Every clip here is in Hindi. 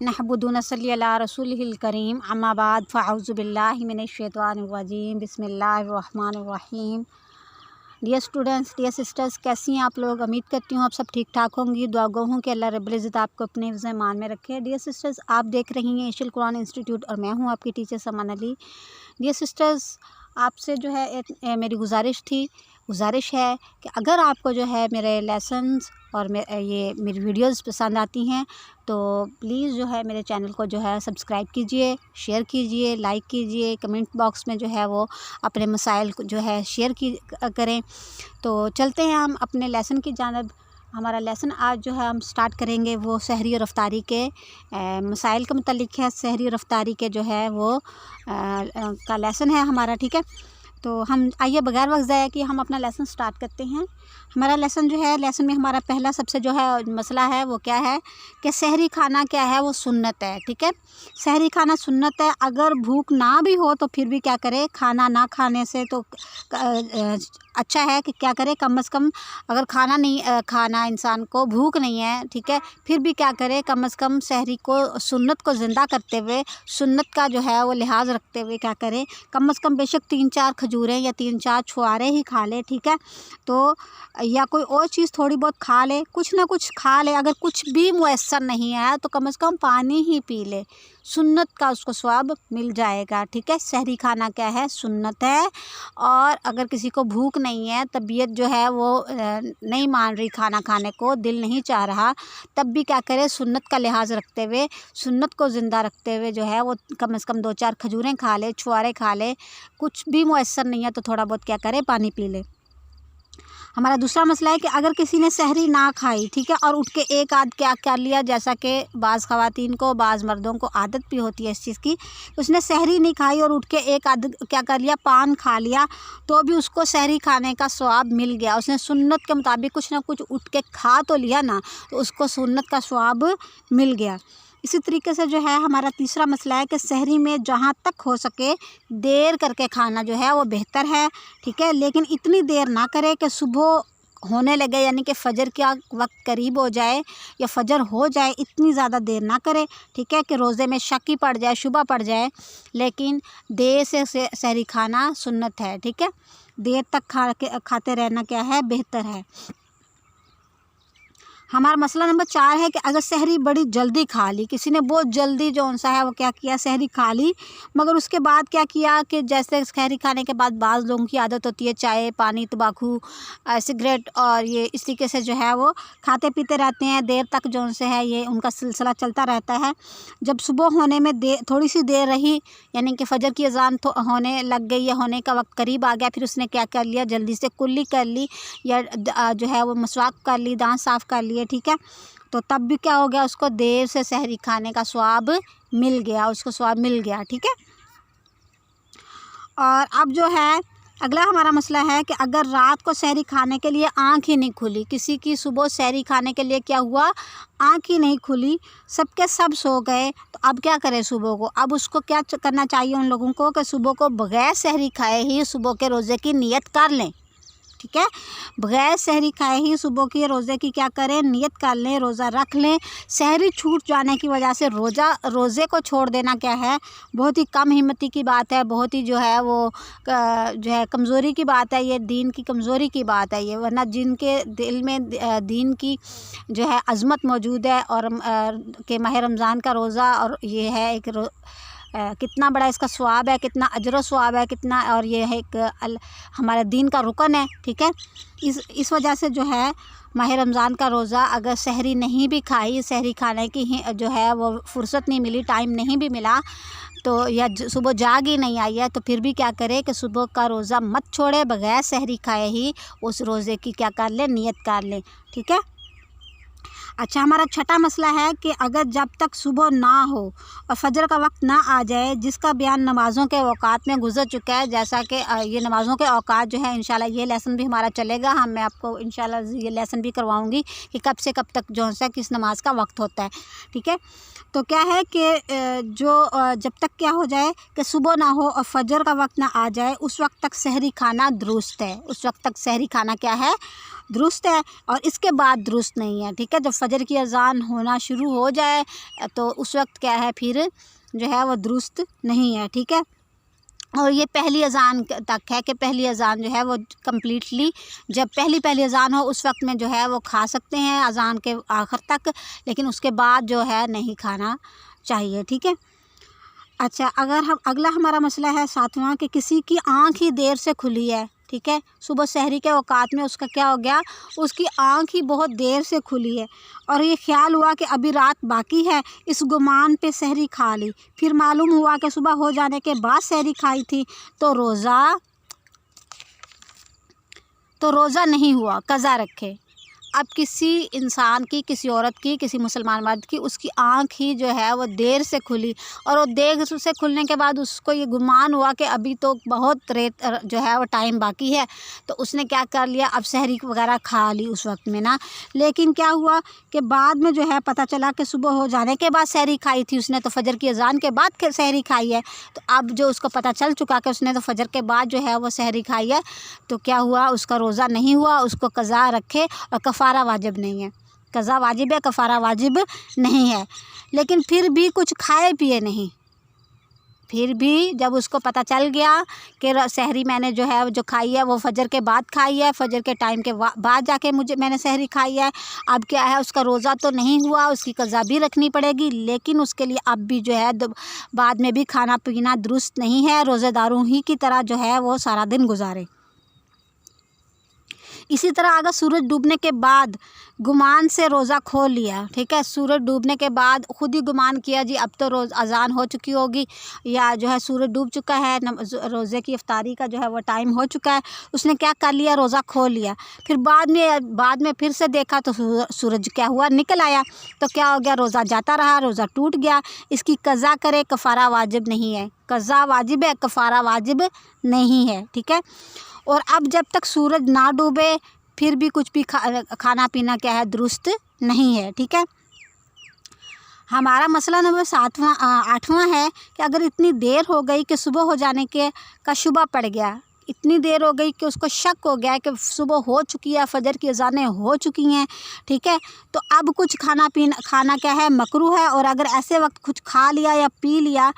नहमदुहु नसल्ली अला रसूलिहिल करीम अम्मा बाद फ़अऊज़ु बिल्लाहि मिनश्शैतानिर्रजीम बिस्मिल्लाहिर्रहमानिर्रहीम। डियर स्टूडेंट्स, डियर सिस्टर्स, कैसी हैं आप लोग? उम्मीद करती हूँ आप सब ठीक ठाक होंगी। दुआ गो हूँ कि अल्लाह रब्बुल इज़्ज़त आपको अपने हिफ्ज़ ईमान में रखे। डियर सिस्टर्स, आप देख रही हैं एशियल कुरान इंस्टीट्यूट और मैं हूँ आपकी टीचर समान अली। डियर सिस्टर्स, आपसे जो है मेरी गुजारिश है कि अगर आपको जो है मेरे लेसन्स और मेरी वीडियोस पसंद आती हैं तो प्लीज़ जो है मेरे चैनल को जो है सब्सक्राइब कीजिए, शेयर कीजिए, लाइक कीजिए, कमेंट बॉक्स में जो है वो अपने मसाइल को जो है शेयर करें। तो चलते हैं हम अपने लेसन की जानिब। हमारा लेसन आज जो है हम स्टार्ट करेंगे वो सहरी और अफ्तारी के मसाइल के मुतालिक है। सहरी और अफ्तारी के जो है वो का लेसन है हमारा, ठीक है। तो हम आइए बगैर वक्त ज़ाया कि हम अपना लेसन स्टार्ट करते हैं। हमारा लेसन जो है, लेसन में हमारा पहला सबसे जो है मसला है वो क्या है कि सहरी खाना क्या है, वो सुन्नत है, ठीक है। सहरी खाना सुन्नत है। अगर भूख ना भी हो तो फिर भी क्या करे, खाना ना खाने से तो अच्छा है कि क्या करे, कम से कम अगर खाना इंसान को भूख नहीं है, ठीक है, फिर भी क्या करे, कम से कम सहरी को सुन्नत को ज़िंदा करते हुए, सुन्नत का जो है वो लिहाज रखते हुए क्या करे, कम से कम बेशक 3-4 खजूरें या 3-4 छुआरे ही खा ले, ठीक है। तो या कोई और चीज़ थोड़ी बहुत खा ले, कुछ ना कुछ खा ले। अगर कुछ भी मुयस्सर नहीं आया तो कम से कम पानी ही पी ले, सुन्नत का उसको स्वाब मिल जाएगा, ठीक है। सहरी खाना क्या है, सुन्नत है। और अगर किसी को भूख नहीं है, तबीयत जो है वो नहीं मान रही खाना खाने को, दिल नहीं चाह रहा, तब भी क्या करे, सुन्नत का लिहाज रखते हुए, सुन्नत को ज़िंदा रखते हुए जो है वो कम से कम 2-4 खजूरें खा ले, छुआरे खा ले। कुछ भी मुयस्सर नहीं है तो थोड़ा बहुत क्या करे, पानी पी ले। हमारा दूसरा मसला है कि अगर किसी ने सहरी ना खाई, ठीक है, और उठ के एक आध क्या कर लिया, जैसा कि बाज़ ख़वातीन को, बाज़ मर्दों को आदत भी होती है इस चीज़ की, उसने सहरी नहीं खाई और उठ के एक आध क्या कर लिया, पान खा लिया, तो भी उसको सहरी खाने का स्वाब मिल गया। उसने सुन्नत के मुताबिक कुछ ना कुछ उठ के खा तो लिया ना, तो उसको सुन्नत का स्वाब मिल गया। इसी तरीके से जो है हमारा तीसरा मसला है कि सहरी में जहाँ तक हो सके देर करके खाना जो है वो बेहतर है, ठीक है। लेकिन इतनी देर ना करे कि सुबह होने लगे, यानी कि फ़जर का वक्त करीब हो जाए या फ़जर हो जाए, इतनी ज़्यादा देर ना करे, ठीक है, कि रोज़े में शक ही पड़ जाए, शुबह पड़ जाए। लेकिन देर से सहरी खाना सुन्नत है, ठीक है। देर तक खाते रहना क्या है, बेहतर है। हमारा मसला नंबर 4 है कि अगर सहरी बड़ी जल्दी खा ली, किसी ने बहुत जल्दी जो सा है वो क्या किया, सहरी खा ली, मगर उसके बाद क्या किया कि जैसे सहरी खाने के बाद बाज़ लोगों की आदत होती है चाय, पानी, तंबाकू, सिगरेट और ये इस तरीके से जो है वो खाते पीते रहते हैं, देर तक जो से है ये उनका सिलसिला चलता रहता है। जब सुबह होने में थोड़ी सी देर रही, यानी कि फ़जर की अज़ान होने लग गई या होने का वक्त करीब आ गया, फिर उसने क्या कर लिया, जल्दी से कुल्ली कर ली या जो है वो मसवाक कर ली, दांत साफ़ कर लिए, ठीक है। तो तब भी क्या हो गया, उसको देर से सहरी खाने का स्वाब मिल गया, उसको स्वाब मिल गया, ठीक है। और अब जो है अगला हमारा मसला है कि अगर रात को सहरी खाने के लिए आँख ही नहीं खुली, किसी की सुबह सहरी खाने के लिए क्या हुआ, आँख ही नहीं खुली, सबके सब सो गए, तो अब क्या करें सुबह को। अब उसको क्या करना चाहिए उन लोगों को कि सुबह को बग़ैर सहरी खाए ही सुबह के रोज़े की नियत कर लें, ठीक है। बग़ैर सहरी खाए ही सुबह की रोज़े की क्या करें, नियत कर लें, रोज़ा रख लें। सहरी छूट जाने की वजह से रोज़े को छोड़ देना क्या है, बहुत ही कम हिम्मती की बात है, बहुत ही जो है वो जो है कमज़ोरी की बात है, ये दीन की कमज़ोरी की बात है ये। वरना जिनके दिल में दीन की जो है अज़मत मौजूद है और के माह रमज़ान का रोज़ा और ये है एक कितना बड़ा इसका स्वाब है, कितना अजर स्वाब है, कितना, और ये है एक हमारे दीन का रुकन है, ठीक है। इस वजह से जो है माह रमज़ान का रोज़ा अगर सहरी नहीं भी खाई, सहरी खाने की ही जो है वो फुर्सत नहीं मिली, टाइम नहीं भी मिला, तो या सुबह जाग ही नहीं आई है, तो फिर भी क्या करे कि सुबह का रोज़ा मत छोड़े, बग़ैर सहरी खाए ही उस रोज़े की क्या कर ले, नियत कर ले, ठीक है। अच्छा, हमारा छठा मसला है कि अगर जब तक सुबह ना हो और फ़जर का वक्त ना आ जाए, जिसका बयान नमाज़ों के औकात में गुज़र चुका है, जैसा कि ये नमाज़ों के औकात जो है इंशाल्लाह ये लेसन भी हमारा चलेगा, मैं आपको इंशाल्लाह ये लेसन भी करवाऊंगी कि कब से कब तक जो है किस नमाज का वक्त होता है, ठीक है। तो क्या है कि जब तक क्या हो जाए कि सुबह ना हो और फ़जर का वक्त ना आ जाए, उस वक्त तक सहरी खाना दुरुस्त है, उस वक्त तक सहरी खाना क्या है, दुरुस्त है और इसके बाद दुरुस्त नहीं है, ठीक है। जब फजर की अज़ान होना शुरू हो जाए तो उस वक्त क्या है, फिर जो है वो दुरुस्त नहीं है, ठीक है। और ये पहली अज़ान तक है कि पहली अज़ान जो है वो कम्प्लीटली, जब पहली अज़ान हो उस वक्त में जो है वो खा सकते हैं अज़ान के आखिर तक, लेकिन उसके बाद जो है नहीं खाना चाहिए, ठीक है। अच्छा, अगर हम अगला हमारा मसला है 7वां कि किसी की आँख ही देर से खुली है, ठीक है। सुबह सहरी के औकात में उसका क्या हो गया, उसकी आँख ही बहुत देर से खुली है और ये ख्याल हुआ कि अभी रात बाकी है, इस गुमान पे सहरी खा ली। फिर मालूम हुआ कि सुबह हो जाने के बाद सहरी खाई थी, तो रोज़ा नहीं हुआ, कज़ा रखे। अब किसी इंसान की, किसी औरत की, किसी मुसलमान मर्द की, उसकी आँख ही जो है वो देर से खुली और वो देर से खुलने के बाद उसको ये गुमान हुआ कि अभी तो बहुत रेत जो है वो टाइम बाकी है, तो उसने क्या कर लिया, अब सहरी वगैरह खा ली उस वक्त में ना। लेकिन क्या हुआ कि बाद में जो है पता चला कि सुबह हो जाने के बाद सहरी खाई थी उसने, तो फजर की अज़ान के बाद सहरी खाई है। तो अब जो उसको पता चल चुका कि उसने तो फजर के बाद जो है वो सहरी खाई है, तो क्या हुआ, उसका रोज़ा नहीं हुआ, उसको कज़ा रखे और कफ़ारा वाजिब नहीं है। कज़ा वाजिब है, कफ़ारा वाजिब नहीं है। लेकिन फिर भी कुछ खाए पिए नहीं, फिर भी जब उसको पता चल गया कि सहरी मैंने जो है जो खाई है वो फजर के बाद खाई है, फजर के टाइम के बाद जाके मैंने सहरी खाई है, अब क्या है, उसका रोज़ा तो नहीं हुआ, उसकी कज़ा भी रखनी पड़ेगी, लेकिन उसके लिए अब भी जो है बाद में भी खाना पीना दुरुस्त नहीं है, रोज़ेदारों ही की तरह जो है वो सारा दिन गुजारे। इसी तरह अगर सूरज डूबने के बाद गुमान से रोज़ा खोल लिया, ठीक है, सूरज डूबने के बाद खुद ही गुमान किया जी अब तो रोज़ अज़ान हो चुकी होगी या जो है सूरज डूब चुका है, रोज़े की इफ्तारी का जो है वो टाइम हो चुका है, उसने क्या कर लिया, रोज़ा खोल लिया। फिर बाद में फिर से देखा तो सूरज क्या हुआ, निकल आया, तो क्या हो गया, रोज़ा जाता रहा, रोज़ा टूट गया। इसकी कज़ा करे, कफ़ारा वाजिब नहीं है। कज़ा वाजिब है, कफ़ारा वाजिब नहीं है, ठीक है। और अब जब तक सूरज ना डूबे फिर भी कुछ भी खाना पीना क्या है, दुरुस्त नहीं है, ठीक है। हमारा मसला नंबर 8वां है कि अगर इतनी देर हो गई कि सुबह हो जाने का शुबा पड़ गया, इतनी देर हो गई कि उसको शक हो गया कि सुबह हो चुकी है, फजर की अज़ानें हो चुकी हैं, ठीक है, तो अब कुछ खाना क्या है, मकरूह है। और अगर ऐसे वक्त कुछ खा लिया या पी लिया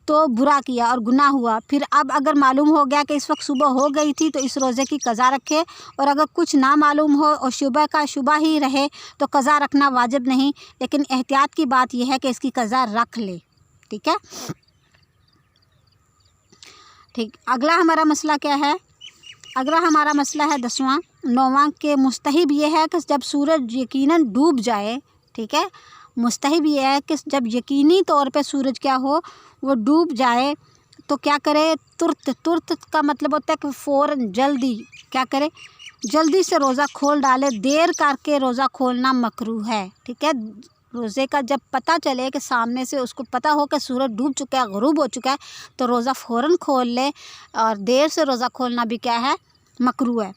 तो बुरा किया और गुनाह हुआ। फिर अब अगर मालूम हो गया कि इस वक्त सुबह हो गई थी तो इस रोज़े की कज़ा रखे, और अगर कुछ ना मालूम हो और शुबा ही रहे तो कज़ा रखना वाजिब नहीं, लेकिन एहतियात की बात यह है कि इसकी कज़ा रख ले, ठीक है। ठीक, अगला हमारा मसला क्या है, अगला हमारा मसला है 9वां के मुस्तहिब ये है कि जब सूरज यकीनन डूब जाए, ठीक है, मुस्तहिब ये है कि जब यकीनी तौर पे सूरज क्या हो, वो डूब जाए, तो क्या करे, तुरत का मतलब होता है कि फ़ौरन जल्दी क्या करे, जल्दी से रोज़ा खोल डाले। देर करके रोज़ा खोलना मकरूह है, ठीक है। रोज़े का जब पता चले कि सामने से उसको पता हो कि सूरज डूब चुका है, ग़ुरूब हो चुका है, तो रोज़ा फ़ौरन खोल ले, और देर से रोज़ा खोलना भी क्या है, मकरूह है।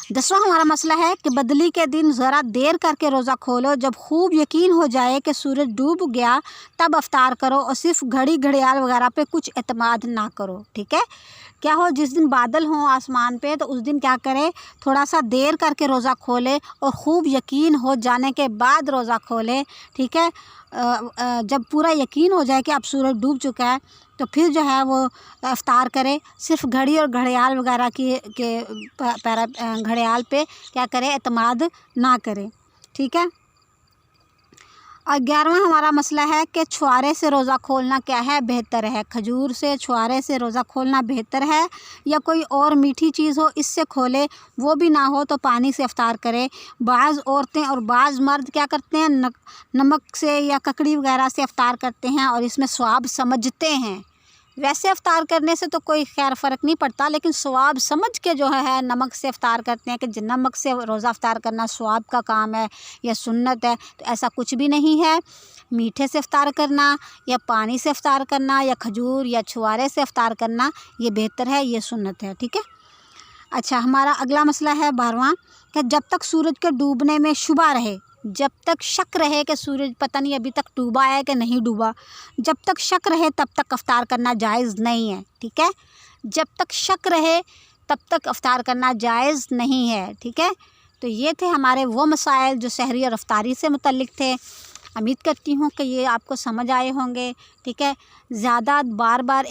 10वां हमारा मसला है कि बदली के दिन ज़रा देर करके रोज़ा खोलो, जब खूब यकीन हो जाए कि सूरज डूब गया तब अफ्तार करो, और सिर्फ घड़ी घड़ियाल वगैरह पे कुछ एतमाद ना करो, ठीक है। क्या हो, जिस दिन बादल हों आसमान पे तो उस दिन क्या करे, थोड़ा सा देर करके रोज़ा खोले और ख़ूब यकीन हो जाने के बाद रोज़ा खोले, ठीक है। जब पूरा यकीन हो जाए कि अब सूरज डूब चुका है तो फिर जो है वो इफ्तार करे, सिर्फ घड़ी और घड़ियाल वगैरह घड़ियाल पे क्या करे, एतमाद ना करे, ठीक है। और 11वां हमारा मसला है कि छुआरे से रोज़ा खोलना क्या है, बेहतर है। खजूर से, छुआरे से रोज़ा खोलना बेहतर है, या कोई और मीठी चीज़ हो इससे खोले, वो भी ना हो तो पानी से इफ्तार करे। बाज़ औरतें और बाज़ मर्द क्या करते हैं, नमक से या ककड़ी वगैरह से इफ्तार करते हैं और इसमें सवाब समझते हैं। वैसे इफ्तार करने से तो कोई खैर फ़र्क नहीं पड़ता, लेकिन सवाब समझ के जो है नमक से इफ्तार करते हैं कि नमक से रोज़ा इफ्तार करना सवाब का काम है या सुन्नत है, तो ऐसा कुछ भी नहीं है। मीठे से इफ्तार करना या पानी से इफ्तार करना या खजूर या छुआरे से इफ्तार करना ये बेहतर है, ये सुन्नत है, ठीक है। अच्छा, हमारा अगला मसला है 12वां कि जब तक सूरज के डूबने में शुबा रहे, जब तक शक रहे कि सूरज पता नहीं अभी तक डूबा है कि नहीं डूबा, जब तक शक रहे तब तक इफ्तार करना जायज़ नहीं है, ठीक है। जब तक शक रहे तब तक इफ्तार करना जायज़ नहीं है। ठीक है, तो ये थे हमारे वो मसाइल जो सहरी और इफ्तारी से मुतल्लिक थे। उम्मीद करती हूँ कि ये आपको समझ आए होंगे। ठीक है, ज़्यादा बार बार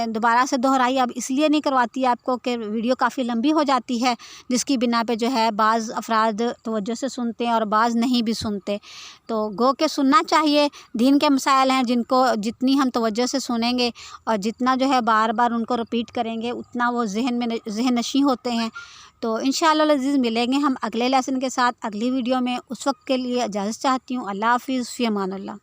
दोबारा से दोहराई अब इसलिए नहीं करवाती आपको कि वीडियो काफ़ी लंबी हो जाती है, जिसकी बिना पे जो है बाज़ अफराद तवज्जो से सुनते हैं और बाज़ नहीं भी सुनते। तो गो के सुनना चाहिए। दीन के मसाइल हैं जिनको जितनी हम तवज्जो से सुनेंगे और जितना जो है बार बार उनको रिपीट करेंगे उतना वो ज़हन नशी होते हैं। तो इंशाअल्लाह अज़ीज़ मिलेंगे हम अगले लेसन के साथ अगली वीडियो में। उस वक्त के लिए इजाज़त चाहती हूँ। अल्लाह हाफ़िज़, फ़ी अमानिल्लाह।